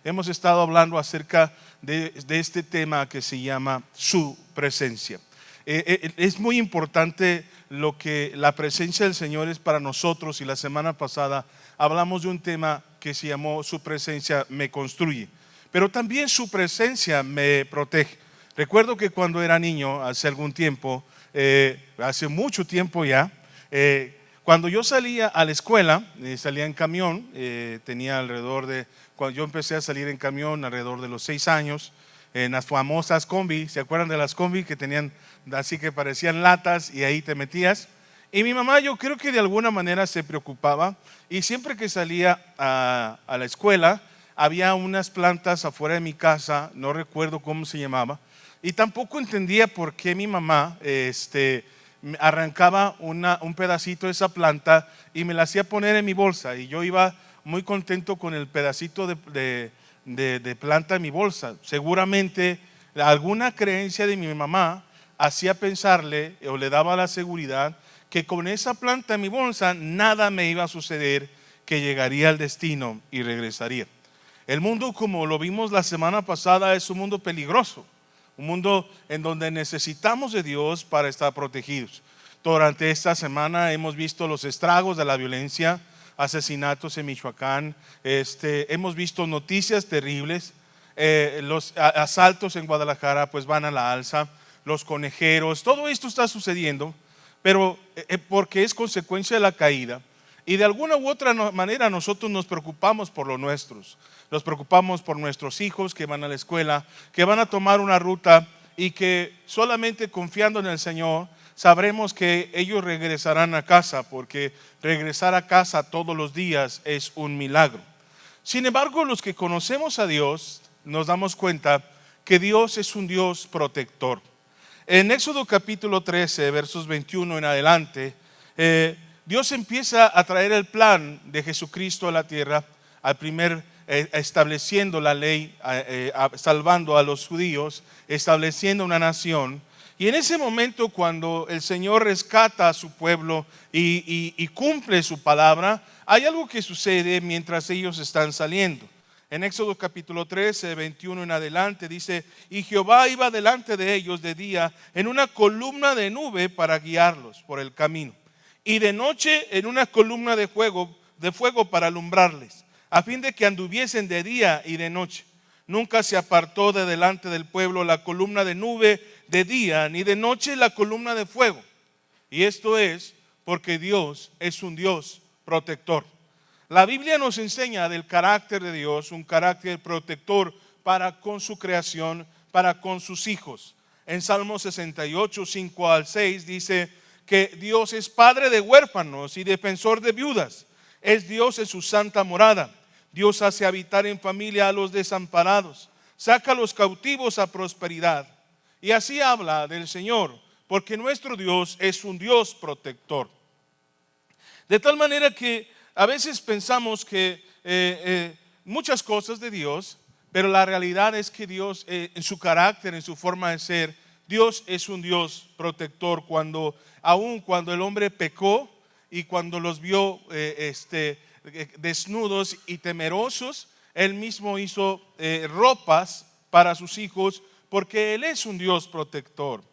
hemos estado hablando acerca de este tema que se llama su presencia. Es muy importante lo que la presencia del Señor es para nosotros, y la semana pasada hablamos de un tema que se llamó su presencia me construye, pero también su presencia me protege. Recuerdo que cuando era niño, hace algún tiempo, hace mucho tiempo ya, cuando yo salía a la escuela, salía en camión, tenía cuando yo empecé a salir en camión alrededor de los 6 años, en las famosas combi. ¿Se acuerdan de las combi que tenían así que parecían latas y ahí te metías? Y mi mamá, yo creo que de alguna manera se preocupaba, y siempre que salía a la escuela había unas plantas afuera de mi casa, no recuerdo cómo se llamaba, y tampoco entendía por qué mi mamá arrancaba un pedacito de esa planta y me la hacía poner en mi bolsa, y yo iba muy contento con el pedacito de planta en mi bolsa. Seguramente alguna creencia de mi mamá hacía pensarle o le daba la seguridad que con esa planta en mi bolsa nada me iba a suceder, que llegaría al destino y regresaría. El mundo, como lo vimos la semana pasada, es un mundo peligroso, un mundo en donde necesitamos de Dios para estar protegidos. Durante esta semana hemos visto los estragos de la violencia, asesinatos en Michoacán, hemos visto noticias terribles, los asaltos en Guadalajara pues van a la alza, los conejeros, todo esto está sucediendo, pero porque es consecuencia de la caída. Y de alguna u otra manera nosotros nos preocupamos por los nuestros, nos preocupamos por nuestros hijos que van a la escuela, que van a tomar una ruta, y que solamente confiando en el Señor sabremos que ellos regresarán a casa, porque regresar a casa todos los días es un milagro. Sin embargo, los que conocemos a Dios nos damos cuenta que Dios es un Dios protector. En Éxodo capítulo 13, versos 21 en adelante, Dios empieza a traer el plan de Jesucristo a la tierra, estableciendo la ley, salvando a los judíos, estableciendo una nación. Y en ese momento, cuando el Señor rescata a su pueblo y cumple su palabra, hay algo que sucede mientras ellos están saliendo. En Éxodo capítulo 13, 21 en adelante dice: y Jehová iba delante de ellos de día en una columna de nube para guiarlos por el camino, y de noche en una columna de fuego para alumbrarles, a fin de que anduviesen de día y de noche. Nunca se apartó de delante del pueblo la columna de nube de día, ni de noche la columna de fuego. Y esto es porque Dios es un Dios protector. La Biblia nos enseña del carácter de Dios, un carácter protector para con su creación, para con sus hijos. En Salmo 68, 5 al 6 dice que Dios es padre de huérfanos y defensor de viudas. Es Dios en su santa morada. Dios hace habitar en familia a los desamparados, saca a los cautivos a prosperidad. Y así habla del Señor, porque nuestro Dios es un Dios protector. De tal manera que a veces pensamos que muchas cosas de Dios, pero la realidad es que Dios, en su carácter, en su forma de ser, Dios es un Dios protector. Aun cuando el hombre pecó y cuando los vio desnudos y temerosos, Él mismo hizo ropas para sus hijos, porque Él es un Dios protector.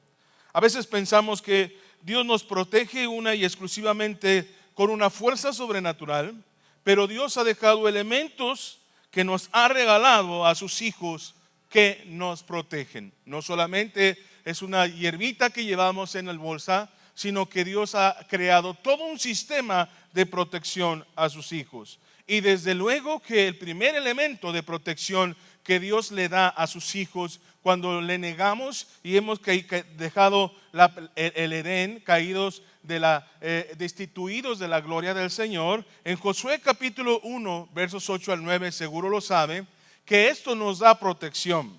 A veces pensamos que Dios nos protege una y exclusivamente con una fuerza sobrenatural, pero Dios ha dejado elementos que nos ha regalado a sus hijos que nos protegen. No solamente es una hierbita que llevamos en la bolsa, sino que Dios ha creado todo un sistema de protección a sus hijos. Y desde luego que el primer elemento de protección que Dios le da a sus hijos cuando le negamos y hemos dejado el Edén, caídos destituidos de la gloria del Señor, en Josué capítulo 1 versos 8 al 9, seguro lo sabe, que esto nos da protección,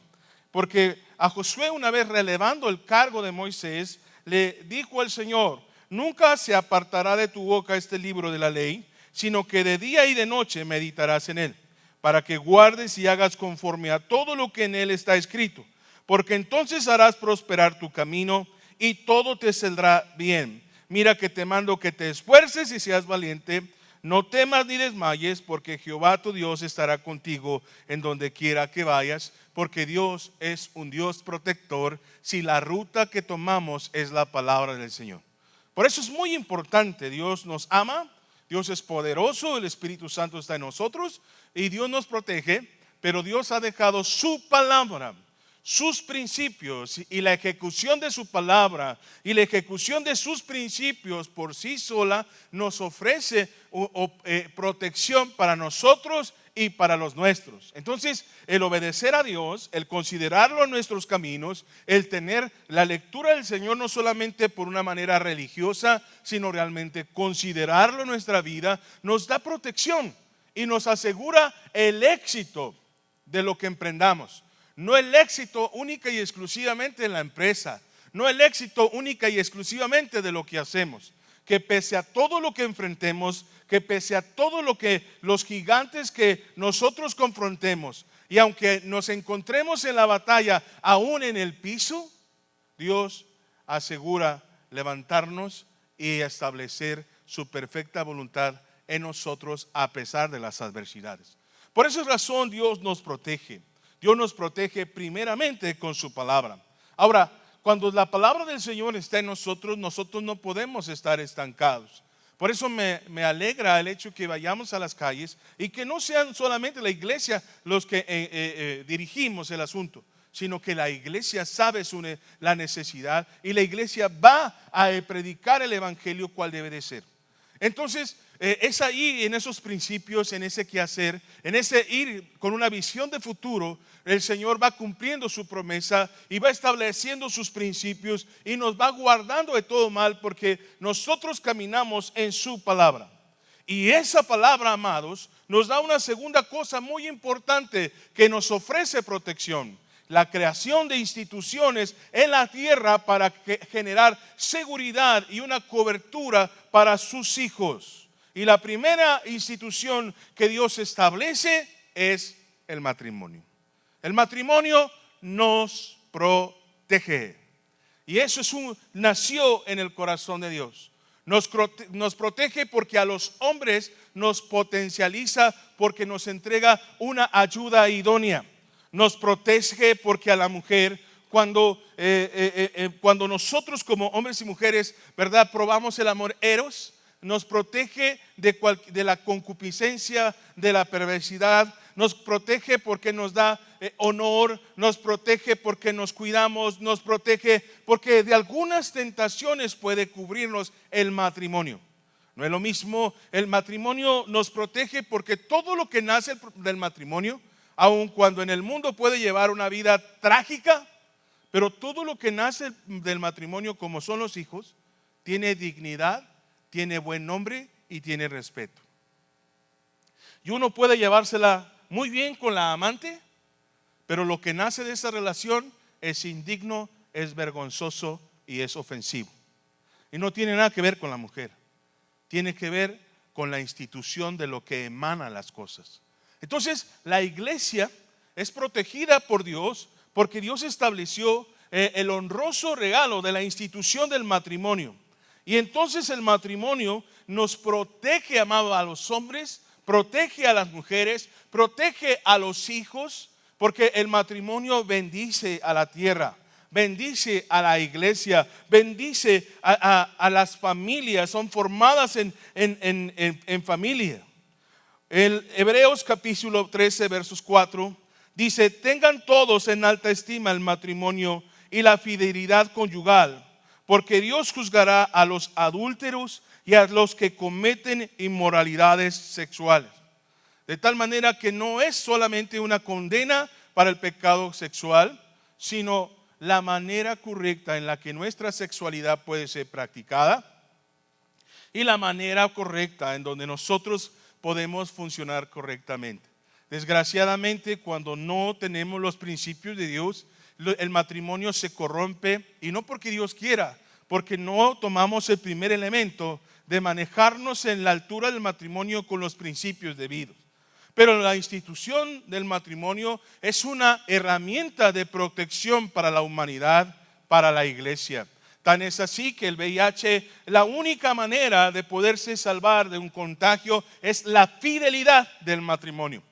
porque a Josué, una vez relevando el cargo de Moisés, le dijo el Señor: nunca se apartará de tu boca este libro de la ley, sino que de día y de noche meditarás en él, para que guardes y hagas conforme a todo lo que en él está escrito, porque entonces harás prosperar tu camino y todo te saldrá bien. Mira que te mando que te esfuerces y seas valiente. no temas ni desmayes, porque Jehová tu Dios estará contigo en donde quiera que vayas, porque Dios es un Dios protector si la ruta que tomamos es la palabra del Señor. Por eso es muy importante, Dios nos ama, Dios es poderoso, el Espíritu Santo está en nosotros y Dios nos protege, pero Dios ha dejado su palabra, sus principios y la ejecución de su palabra y la ejecución de sus principios por sí sola nos ofrece protección para nosotros y para los nuestros. Entonces, el obedecer a Dios, el considerarlo en nuestros caminos, el tener la lectura del Señor no solamente por una manera religiosa, sino realmente considerarlo en nuestra vida, nos da protección y nos asegura el éxito de lo que emprendamos. No el éxito única y exclusivamente en la empresa, no el éxito única y exclusivamente de lo que hacemos. Que pese a todo lo que enfrentemos, que pese a todo lo que los gigantes que nosotros confrontemos, y aunque nos encontremos en la batalla aún en el piso, Dios asegura levantarnos y establecer su perfecta voluntad en nosotros a pesar de las adversidades. Por esa razón Dios nos protege. Dios nos protege primeramente con su palabra. Ahora, cuando la palabra del Señor está en nosotros, nosotros no podemos estar estancados. Por eso me alegra el hecho que vayamos a las calles y que no sean solamente la iglesia los que dirigimos el asunto, sino que la iglesia sabe la necesidad y la iglesia va a predicar el evangelio cual debe de ser. Entonces, es ahí en esos principios, en ese quehacer, en ese ir con una visión de futuro, el Señor va cumpliendo su promesa y va estableciendo sus principios y nos va guardando de todo mal porque nosotros caminamos en su palabra. Y esa palabra, amados, nos da una segunda cosa muy importante que nos ofrece protección. La creación de instituciones en la tierra para generar seguridad y una cobertura para sus hijos. Y la primera institución que Dios establece es el matrimonio. El matrimonio nos protege. Y eso nació en el corazón de Dios. Nos protege porque a los hombres nos potencializa, porque nos entrega una ayuda idónea. Nos protege porque a la mujer, cuando nosotros como hombres y mujeres, ¿verdad?, probamos el amor eros, nos protege de la concupiscencia, de la perversidad, nos protege porque nos da honor, nos protege porque nos cuidamos, nos protege porque de algunas tentaciones puede cubrirnos el matrimonio. No es lo mismo, el matrimonio nos protege porque todo lo que nace del matrimonio, aun cuando en el mundo puede llevar una vida trágica, pero todo lo que nace del matrimonio, como son los hijos, tiene dignidad, tiene buen nombre y tiene respeto. Y uno puede llevársela muy bien con la amante, pero lo que nace de esa relación es indigno, es vergonzoso y es ofensivo. Y no tiene nada que ver con la mujer, tiene que ver con la institución de lo que emana las cosas. Entonces, la iglesia es protegida por Dios porque Dios estableció el honroso regalo de la institución del matrimonio. Y entonces el matrimonio nos protege, amado, a los hombres, protege a las mujeres, protege a los hijos, porque el matrimonio bendice a la tierra, bendice a la iglesia, bendice a las familias, son formadas en familia. El Hebreos capítulo 13 versos 4 dice: tengan todos en alta estima el matrimonio y la fidelidad conyugal, porque Dios juzgará a los adúlteros y a los que cometen inmoralidades sexuales. De tal manera que no es solamente una condena para el pecado sexual, sino la manera correcta en la que nuestra sexualidad puede ser practicada y la manera correcta en donde nosotros podemos funcionar correctamente. Desgraciadamente, cuando no tenemos los principios de Dios, el matrimonio se corrompe, y no porque Dios quiera, porque no tomamos el primer elemento de manejarnos en la altura del matrimonio con los principios debidos. Pero la institución del matrimonio es una herramienta de protección para la humanidad, para la iglesia. Tan es así que el VIH, la única manera de poderse salvar de un contagio es la fidelidad del matrimonio.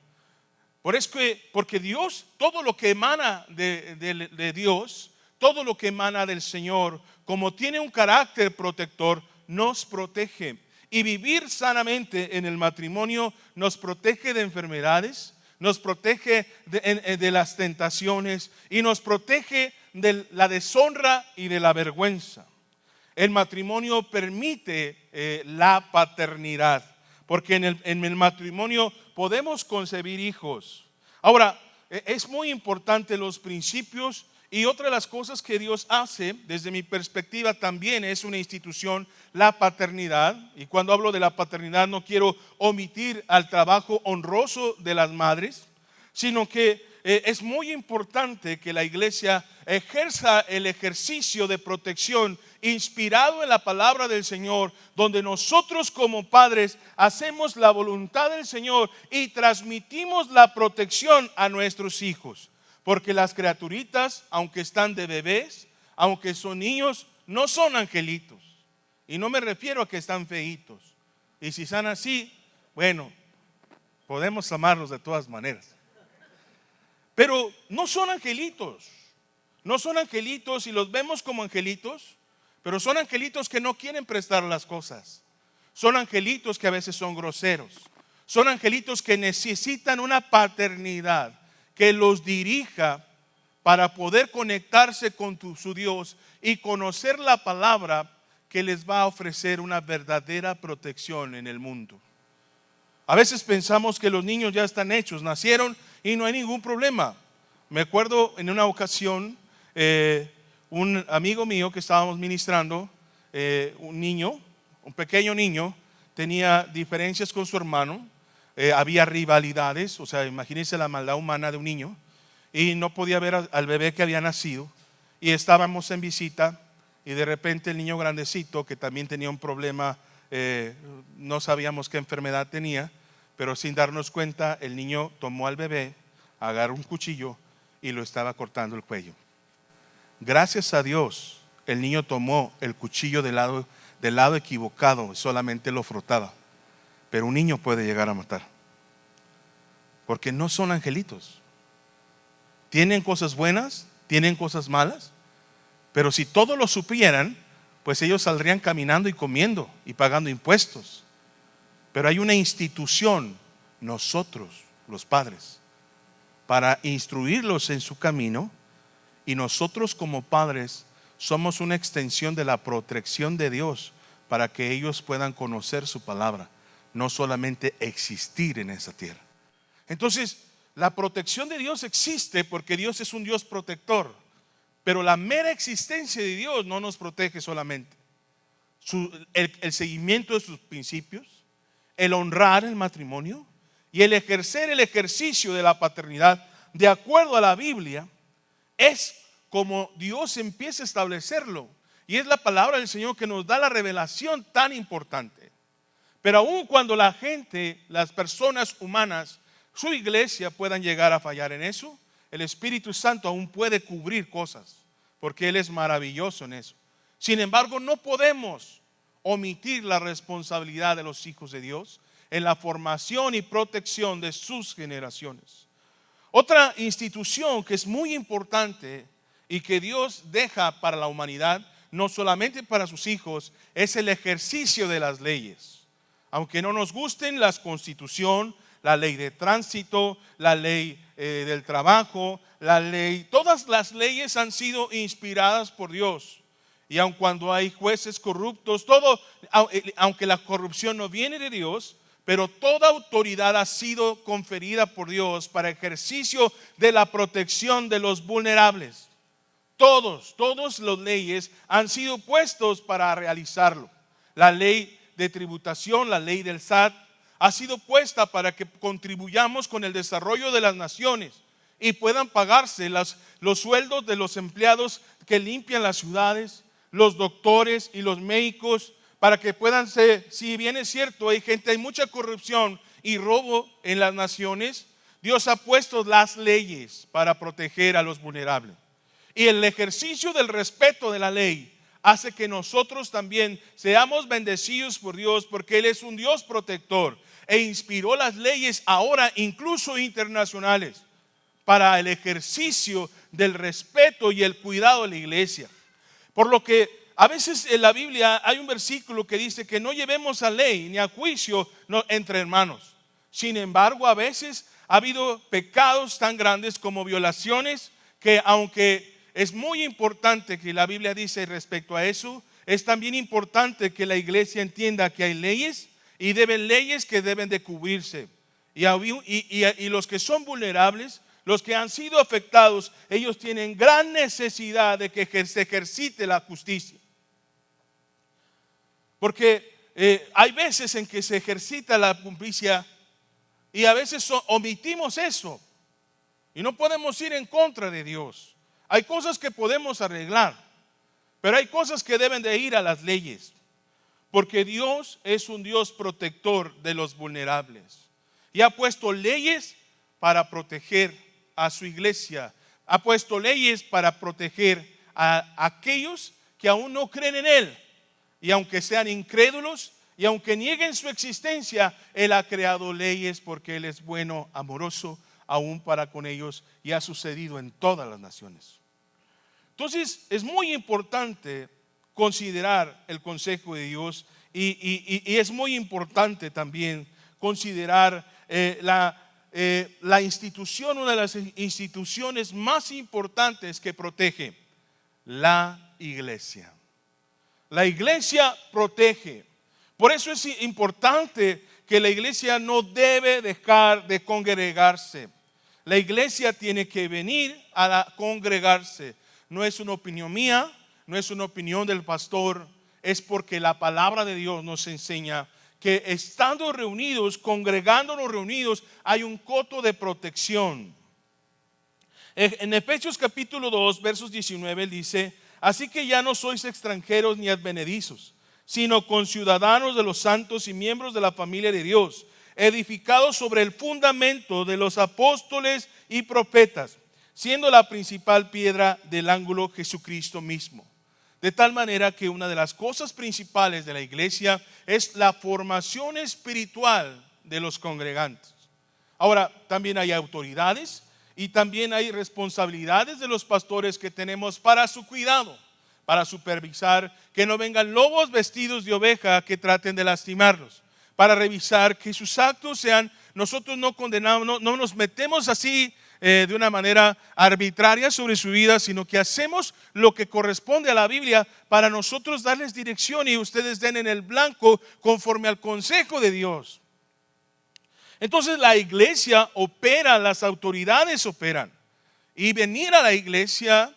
Porque Dios, todo lo que emana de Dios, todo lo que emana del Señor, como tiene un carácter protector, nos protege. Y vivir sanamente en el matrimonio nos protege de enfermedades, nos protege de las tentaciones y nos protege de la deshonra y de la vergüenza. El matrimonio permite la paternidad, porque en el matrimonio podemos concebir hijos. Ahora, es muy importante los principios, y otra de las cosas que Dios hace, desde mi perspectiva también es una institución, la paternidad. Y cuando hablo de la paternidad no quiero omitir al trabajo honroso de las madres, sino que es muy importante que la iglesia ejerza el ejercicio de protección inspirado en la palabra del Señor, donde nosotros como padres hacemos la voluntad del Señor y transmitimos la protección a nuestros hijos. Porque las criaturitas, aunque están de bebés, aunque son niños, no son angelitos. Y no me refiero a que están feitos. Y si están así, bueno, podemos amarlos de todas maneras. Pero no son angelitos. No son angelitos y los vemos como angelitos, pero son angelitos que no quieren prestar las cosas. Son angelitos que a veces son groseros. Son angelitos que necesitan una paternidad que los dirija para poder conectarse con su Dios y conocer la palabra que les va a ofrecer una verdadera protección en el mundo. A veces pensamos que los niños ya están hechos, nacieron y no hay ningún problema. Me acuerdo en una ocasión, un amigo mío que estábamos ministrando, un pequeño niño, tenía diferencias con su hermano. Había rivalidades, o sea, imagínense la maldad humana de un niño, y no podía ver al bebé que había nacido, y estábamos en visita y de repente el niño grandecito, que también tenía un problema, no sabíamos qué enfermedad tenía, pero sin darnos cuenta el niño tomó al bebé, agarró un cuchillo y lo estaba cortando el cuello. Gracias a Dios el niño tomó el cuchillo del lado equivocado y solamente lo frotaba. Pero un niño puede llegar a matar, porque no son angelitos. Tienen cosas buenas, tienen cosas malas, pero si todos lo supieran, pues ellos saldrían caminando y comiendo y pagando impuestos. Pero hay una institución, nosotros, los padres, para instruirlos en su camino, y nosotros como padres somos una extensión de la protección de Dios para que ellos puedan conocer su palabra, no solamente existir en esa tierra. Entonces, la protección de Dios existe porque Dios es un Dios protector, pero la mera existencia de Dios no nos protege solamente. El seguimiento de sus principios, el honrar el matrimonio y el ejercer el ejercicio de la paternidad de acuerdo a la Biblia es como Dios empieza a establecerlo, y es la palabra del Señor que nos da la revelación tan importante. Pero aun cuando la gente, las personas humanas, su iglesia puedan llegar a fallar en eso, el Espíritu Santo aún puede cubrir cosas, porque Él es maravilloso en eso. Sin embargo, no podemos omitir la responsabilidad de los hijos de Dios en la formación y protección de sus generaciones. Otra institución que es muy importante y que Dios deja para la humanidad, no solamente para sus hijos, es el ejercicio de las leyes. Aunque no nos gusten, la Constitución, la ley de tránsito, la ley del trabajo, todas las leyes han sido inspiradas por Dios. Y aun cuando hay jueces corruptos, aunque la corrupción no viene de Dios, pero toda autoridad ha sido conferida por Dios para ejercicio de la protección de los vulnerables. Todas las leyes han sido puestos para realizarlo. La ley de tributación, la ley del SAT, ha sido puesta para que contribuyamos con el desarrollo de las naciones y puedan pagarse los sueldos de los empleados que limpian las ciudades, los doctores y los médicos, para que puedan ser, si bien es cierto, hay mucha corrupción y robo en las naciones, Dios ha puesto las leyes para proteger a los vulnerables. Y el ejercicio del respeto de la ley hace que nosotros también seamos bendecidos por Dios, porque Él es un Dios protector e inspiró las leyes ahora incluso internacionales para el ejercicio del respeto y el cuidado de la iglesia. Por lo que a veces en la Biblia hay un versículo que dice que no llevemos a ley ni a juicio entre hermanos. Sin embargo, a veces ha habido pecados tan grandes como violaciones, que aunque es muy importante que la Biblia dice respecto a eso, es también importante que la iglesia entienda que hay leyes y leyes que deben de cubrirse. Y los que son vulnerables, los que han sido afectados, ellos tienen gran necesidad de que se ejercite la justicia. Porque hay veces en que se ejercita la justicia y a veces omitimos eso. Y no podemos ir en contra de Dios. Hay cosas que podemos arreglar, pero hay cosas que deben de ir a las leyes. Porque Dios es un Dios protector de los vulnerables. Y ha puesto leyes para proteger a su iglesia. Ha puesto leyes para proteger a aquellos que aún no creen en Él. Y aunque sean incrédulos y aunque nieguen su existencia, Él ha creado leyes porque Él es bueno, amoroso, aún para con ellos, y ha sucedido en todas las naciones. Entonces es muy importante considerar el consejo de Dios y es muy importante también considerar la institución, una de las instituciones más importantes que protege, la iglesia. La iglesia protege. Por eso es importante que la iglesia no debe dejar de congregarse. La iglesia tiene que venir a congregarse. No es una opinión mía, no es una opinión del pastor, es porque la palabra de Dios nos enseña que estando reunidos, congregándonos reunidos, hay un coto de protección. En Efesios capítulo 2, versos 19, él dice: así que ya no sois extranjeros ni advenedizos, sino conciudadanos de los santos y miembros de la familia de Dios, edificados sobre el fundamento de los apóstoles y profetas, siendo la principal piedra del ángulo Jesucristo mismo. De tal manera que una de las cosas principales de la iglesia es la formación espiritual de los congregantes. Ahora, también hay autoridades y también hay responsabilidades de los pastores que tenemos para su cuidado, para supervisar que no vengan lobos vestidos de oveja que traten de lastimarlos, para revisar que sus actos sean, nosotros no condenamos, no nos metemos así de una manera arbitraria sobre su vida, sino que hacemos lo que corresponde a la Biblia para nosotros darles dirección y ustedes den en el blanco conforme al consejo de Dios. Entonces la iglesia opera, las autoridades operan, y venir a la iglesia,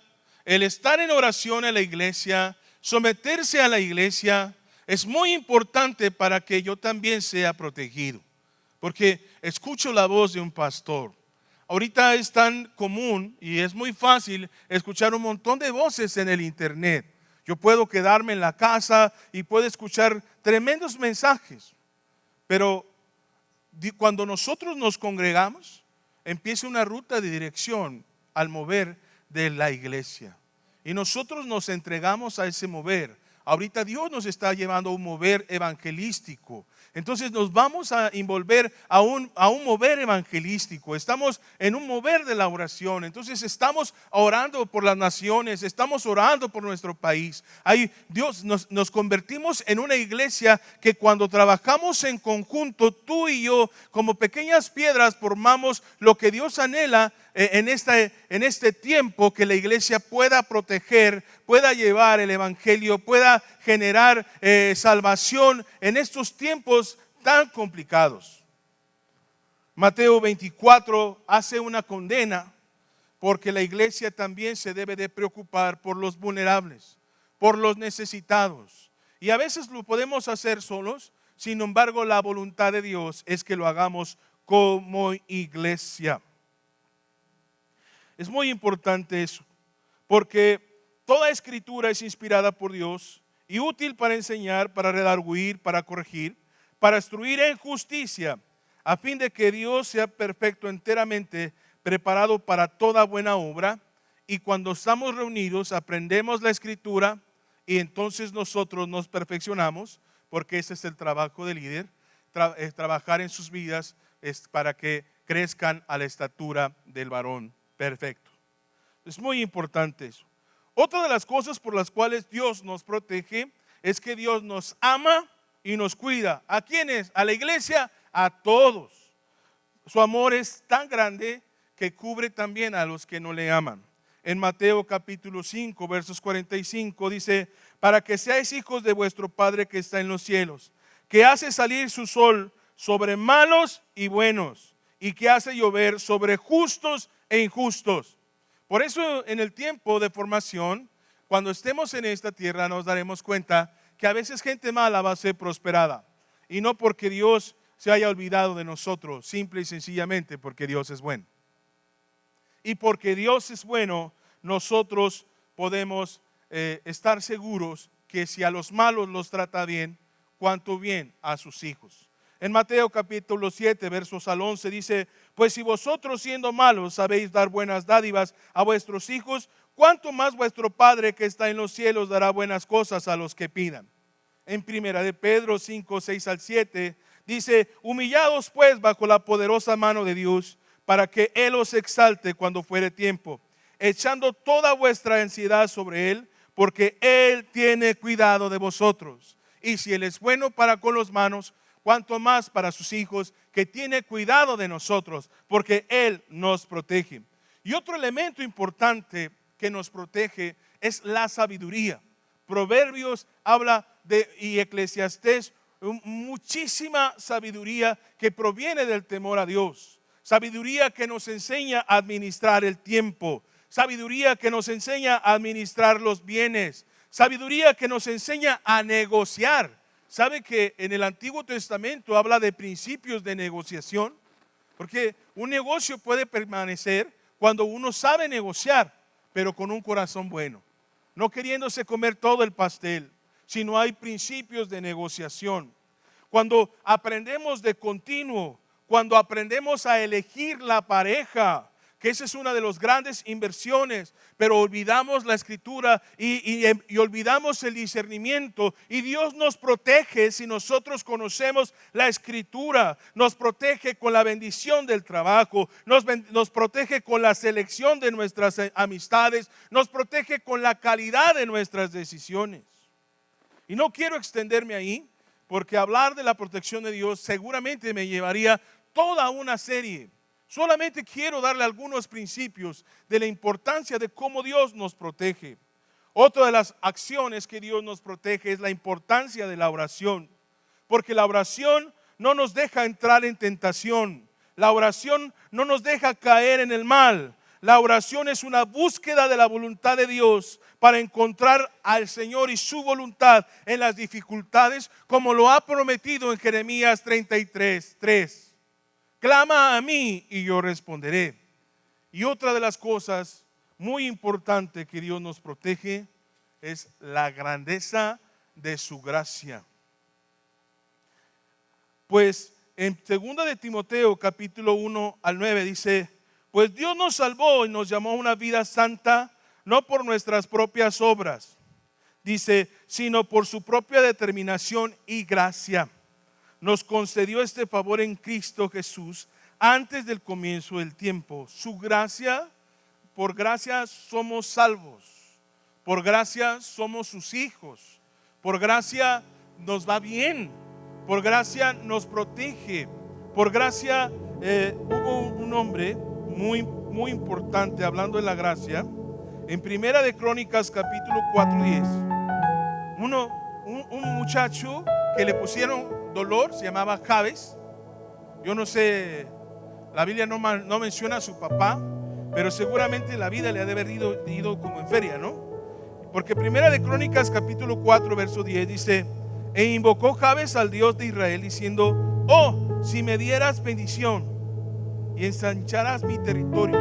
el estar en oración en la iglesia, someterse a la iglesia, es muy importante para que yo también sea protegido. Porque escucho la voz de un pastor. Ahorita es tan común y es muy fácil escuchar un montón de voces en el internet. Yo puedo quedarme en la casa y puedo escuchar tremendos mensajes. Pero cuando nosotros nos congregamos, empieza una ruta de dirección al mover de la iglesia. Y nosotros nos entregamos a ese mover. Ahorita Dios nos está llevando a un mover evangelístico. Entonces nos vamos a envolver a un mover evangelístico. Estamos en un mover de la oración. Entonces estamos orando por las naciones. Estamos orando por nuestro país. Ahí Dios nos convertimos en una iglesia que cuando trabajamos en conjunto, tú y yo, como pequeñas piedras, formamos lo que Dios anhela en este tiempo, que la iglesia pueda proteger, pueda llevar el evangelio, pueda generar salvación en estos tiempos tan complicados. Mateo 24 hace una condena, porque la iglesia también se debe de preocupar por los vulnerables, por los necesitados. Y a veces lo podemos hacer solos, sin embargo la voluntad de Dios es que lo hagamos como iglesia. Es muy importante eso, porque toda escritura es inspirada por Dios y útil para enseñar, para redarguir, para corregir, para instruir en justicia, a fin de que Dios sea perfecto, enteramente preparado para toda buena obra. Y cuando estamos reunidos, aprendemos la escritura y entonces nosotros nos perfeccionamos, porque ese es el trabajo del líder, trabajar en sus vidas es para que crezcan a la estatura del varón perfecto. Es muy importante eso. Otra de las cosas por las cuales Dios nos protege es que Dios nos ama y nos cuida. ¿A quiénes? A la iglesia, a todos. Su amor es tan grande que cubre también a los que no le aman. En Mateo capítulo 5, versos 45 dice: para que seáis hijos de vuestro Padre que está en los cielos, que hace salir su sol sobre malos y buenos, y que hace llover sobre justos e injustos. Por eso en el tiempo de formación, cuando estemos en esta tierra, nos daremos cuenta que a veces gente mala va a ser prosperada. Y no porque Dios se haya olvidado de nosotros, simple y sencillamente porque Dios es bueno. Y porque Dios es bueno, nosotros podemos estar seguros que si a los malos los trata bien, cuánto bien a sus hijos. En Mateo capítulo 7, versos al 11 dice: pues si vosotros siendo malos sabéis dar buenas dádivas a vuestros hijos, cuánto más vuestro Padre que está en los cielos dará buenas cosas a los que pidan. En primera de Pedro 5, 6 al 7 dice: humillados pues bajo la poderosa mano de Dios, para que Él os exalte cuando fuere tiempo, echando toda vuestra ansiedad sobre Él, porque Él tiene cuidado de vosotros. Y si Él es bueno para con los manos, cuanto más para sus hijos, que tiene cuidado de nosotros, porque Él nos protege. Y otro elemento importante que nos protege es la sabiduría. Proverbios habla y Eclesiastés, muchísima sabiduría que proviene del temor a Dios. Sabiduría que nos enseña a administrar el tiempo. Sabiduría que nos enseña a administrar los bienes. Sabiduría que nos enseña a negociar. ¿Sabe que en el Antiguo Testamento habla de principios de negociación? Porque un negocio puede permanecer cuando uno sabe negociar, pero con un corazón bueno. No queriéndose comer todo el pastel, sino hay principios de negociación. Cuando aprendemos de continuo, cuando aprendemos a elegir la pareja, que esa es una de las grandes inversiones, pero olvidamos la escritura y olvidamos el discernimiento, y Dios nos protege si nosotros conocemos la escritura. Nos protege con la bendición del trabajo, nos protege con la selección de nuestras amistades, nos protege con la calidad de nuestras decisiones. Y no quiero extenderme ahí, porque hablar de la protección de Dios seguramente me llevaría toda una serie. Solamente quiero darle algunos principios de la importancia de cómo Dios nos protege. Otra de las acciones que Dios nos protege es la importancia de la oración, porque la oración no nos deja entrar en tentación. La oración no nos deja caer en el mal. La oración es una búsqueda de la voluntad de Dios para encontrar al Señor y su voluntad en las dificultades, como lo ha prometido en Jeremías 33:3. Clama a mí y yo responderé. Y otra de las cosas muy importantes que Dios nos protege es la grandeza de su gracia. Pues en 2 de Timoteo capítulo 1 al 9 dice: pues Dios nos salvó y nos llamó a una vida santa, no por nuestras propias obras, dice, sino por su propia determinación y gracia. Nos concedió este favor en Cristo Jesús antes del comienzo del tiempo. Su gracia, por gracia somos salvos, por gracia somos sus hijos, por gracia nos va bien, por gracia nos protege, por gracia. Hubo un hombre muy importante hablando de la gracia en Primera de Crónicas capítulo 4:10. Un muchacho que le pusieron dolor, se llamaba Jabes. Yo no sé, la Biblia no menciona a su papá, pero seguramente la vida le ha de haber ido como en feria, ¿no? Porque Primera de Crónicas capítulo 4 verso 10 dice: e invocó Jabes al Dios de Israel diciendo: oh, si me dieras bendición y ensancharas mi territorio,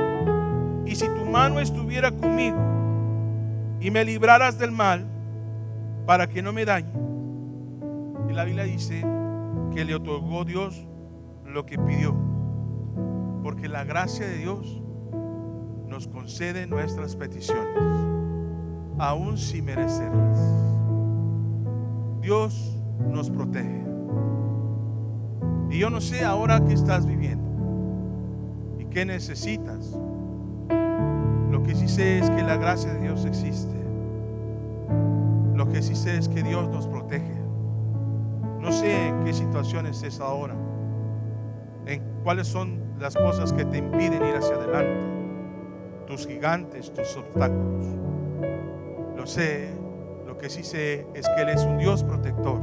y si tu mano estuviera conmigo y me libraras del mal, para que no me dañe. Y la Biblia dice que le otorgó Dios lo que pidió, porque la gracia de Dios nos concede nuestras peticiones. aún sin merecerlas. Dios nos protege. Y yo no sé ahora qué estás viviendo y qué necesitas. Lo que sí sé es que la gracia de Dios existe. Lo que sí sé es que Dios nos protege. No sé en qué situación estés ahora, en cuáles son las cosas que te impiden ir hacia adelante, tus gigantes, tus obstáculos. Lo sé, lo que sí sé es que Él es un Dios protector.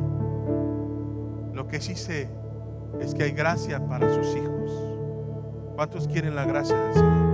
Lo que sí sé es que hay gracia para sus hijos. ¿Cuántos quieren la gracia del Señor?